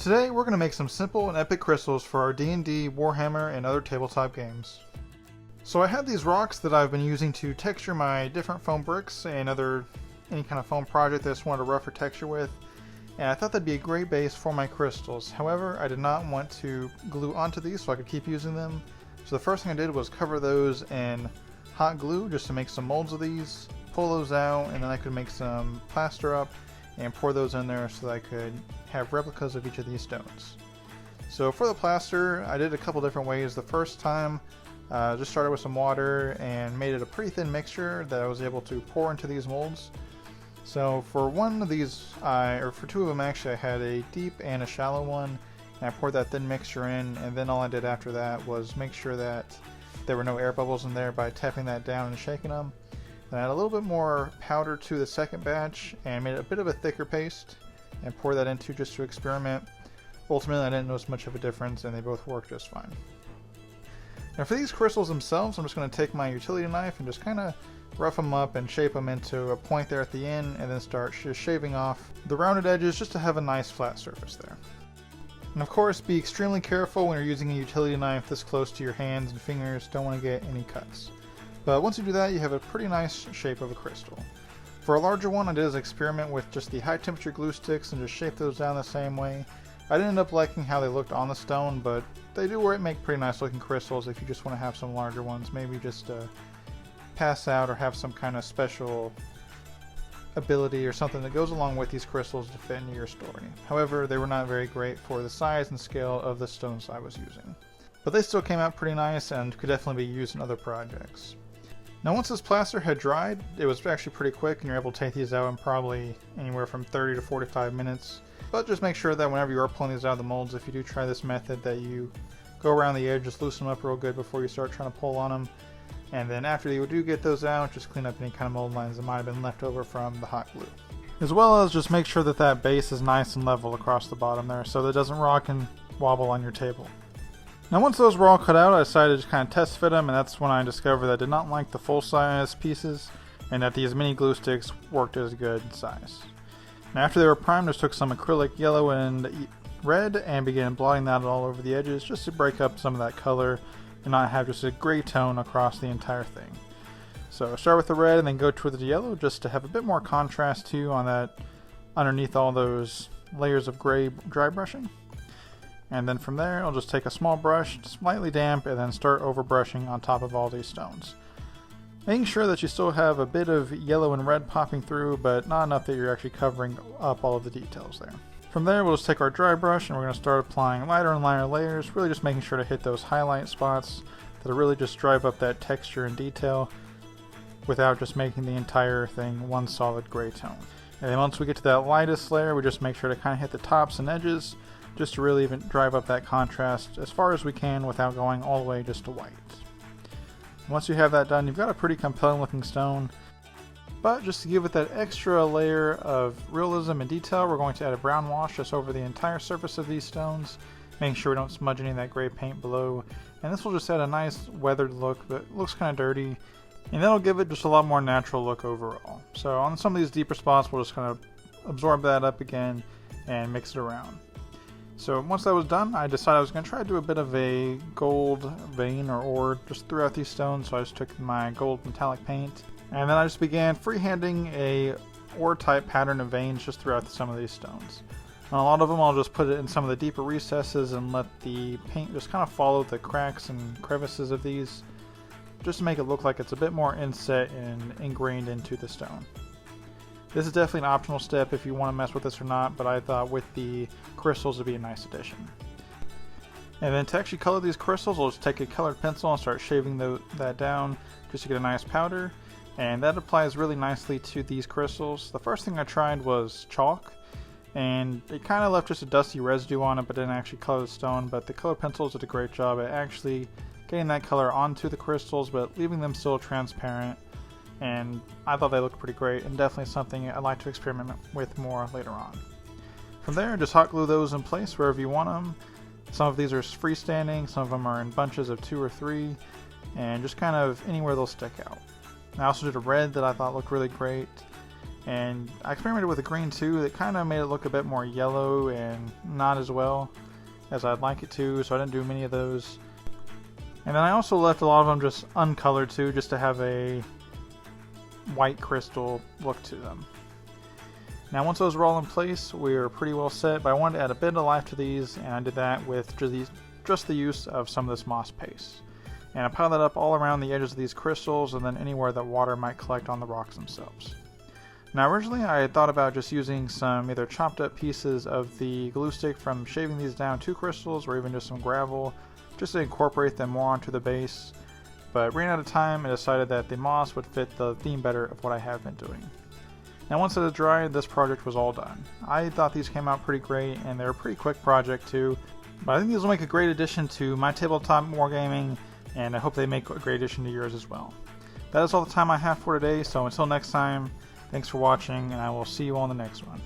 Today we're going to make some simple and epic crystals for our D&D, Warhammer, and other tabletop games. So I have these rocks that I've been using to texture my different foam bricks and any kind of foam project that I just wanted a rougher texture with, and I thought that'd be a great base for my crystals. However, I did not want to glue onto these so I could keep using them. So the first thing I did was cover those in hot glue just to make some molds of these, pull those out, and then I could make some plaster up and pour those in there so that I could have replicas of each of these stones. So for the plaster, I did a couple different ways. The first time, just started with some water and made it a pretty thin mixture that I was able to pour into these molds. So for one of these, or for two of them actually, I had a deep and a shallow one, and I poured that thin mixture in, and then all I did after that was make sure that there were no air bubbles in there by tapping that down and shaking them. Then I add a little bit more powder to the second batch and made it a bit of a thicker paste and pour that into just to experiment. Ultimately, I didn't notice much of a difference and they both worked just fine. Now for these crystals themselves, I'm just going to take my utility knife and just kind of rough them up and shape them into a point there at the end, and then start just shaving off the rounded edges just to have a nice flat surface there. And of course, be extremely careful when you're using a utility knife this close to your hands and fingers. Don't want to get any cuts. But once you do that, you have a pretty nice shape of a crystal. For a larger one, I did an experiment with just the high temperature glue sticks and just shape those down the same way. I didn't end up liking how they looked on the stone, but they do make pretty nice looking crystals if you just want to have some larger ones, maybe just pass out or have some kind of special ability or something that goes along with these crystals to fit into your story. However, they were not very great for the size and scale of the stones I was using. But they still came out pretty nice and could definitely be used in other projects. Now once this plaster had dried, it was actually pretty quick and you're able to take these out in probably anywhere from 30 to 45 minutes. But just make sure that whenever you are pulling these out of the molds, if you do try this method, that you go around the edge, just loosen them up real good before you start trying to pull on them. And then after you do get those out, just clean up any kind of mold lines that might have been left over from the hot glue. As well as just make sure that that base is nice and level across the bottom there so that it doesn't rock and wobble on your table. Now once those were all cut out, I decided to just kind of test fit them, and that's when I discovered that I did not like the full size pieces and that these mini glue sticks worked as a good size. Now after they were primed, I just took some acrylic yellow and red and began blotting that all over the edges just to break up some of that color and not have just a gray tone across the entire thing. So start with the red and then go towards the yellow just to have a bit more contrast too on that underneath all those layers of gray dry brushing. And then from there, I'll just take a small brush, slightly damp, and then start over brushing on top of all these stones. Making sure that you still have a bit of yellow and red popping through, but not enough that you're actually covering up all of the details there. From there, we'll just take our dry brush and we're going to start applying lighter and lighter layers, really just making sure to hit those highlight spots that really just drive up that texture and detail without just making the entire thing one solid gray tone. And then once we get to that lightest layer, we just make sure to kind of hit the tops and edges just to really even drive up that contrast as far as we can without going all the way just to white. Once you have that done, you've got a pretty compelling looking stone. But just to give it that extra layer of realism and detail, we're going to add a brown wash just over the entire surface of these stones, making sure we don't smudge any of that gray paint below. And this will just add a nice weathered look, but it looks kind of dirty, and that'll give it just a lot more natural look overall. So on some of these deeper spots, we'll just kind of absorb that up again and mix it around. So once that was done, I decided I was going to try to do a bit of a gold vein or ore just throughout these stones. So I just took my gold metallic paint, and then I just began freehanding a ore type pattern of veins just throughout some of these stones. On a lot of them, I'll just put it in some of the deeper recesses and let the paint just kind of follow the cracks and crevices of these, just to make it look like it's a bit more inset and ingrained into the stone. This is definitely an optional step if you want to mess with this or not, but I thought with the crystals it'd be a nice addition. And then to actually color these crystals, I'll just take a colored pencil and start shaving that down just to get a nice powder. And that applies really nicely to these crystals. The first thing I tried was chalk, and it kind of left just a dusty residue on it, but didn't actually color the stone. But the colored pencils did a great job at actually getting that color onto the crystals, but leaving them still transparent. And I thought they looked pretty great, and definitely something I'd like to experiment with more later on. From there, just hot glue those in place wherever you want them. Some of these are freestanding, some of them are in bunches of 2 or 3, and just kind of anywhere they'll stick out. I also did a red that I thought looked really great, And I experimented with the green too. That kind of made it look a bit more yellow and not as well as I'd like it to, so I didn't do many of those. And then I also left a lot of them just uncolored too, just to have a white crystal look to them. Now once those were all in place, we were pretty well set, but I wanted to add a bit of life to these, and I did that with just the use of some of this moss paste. And I piled that up all around the edges of these crystals, and then anywhere that water might collect on the rocks themselves. Now originally I had thought about just using some either chopped up pieces of the glue stick from shaving these down to crystals, or even just some gravel, just to incorporate them more onto the base, but ran out of time and decided that the moss would fit the theme better of what I have been doing. Now once it had dried, this project was all done. I thought these came out pretty great, and they're a pretty quick project too, but I think these will make a great addition to my tabletop wargaming, and I hope they make a great addition to yours as well. That is all the time I have for today, so until next time, thanks for watching, and I will see you on the next one.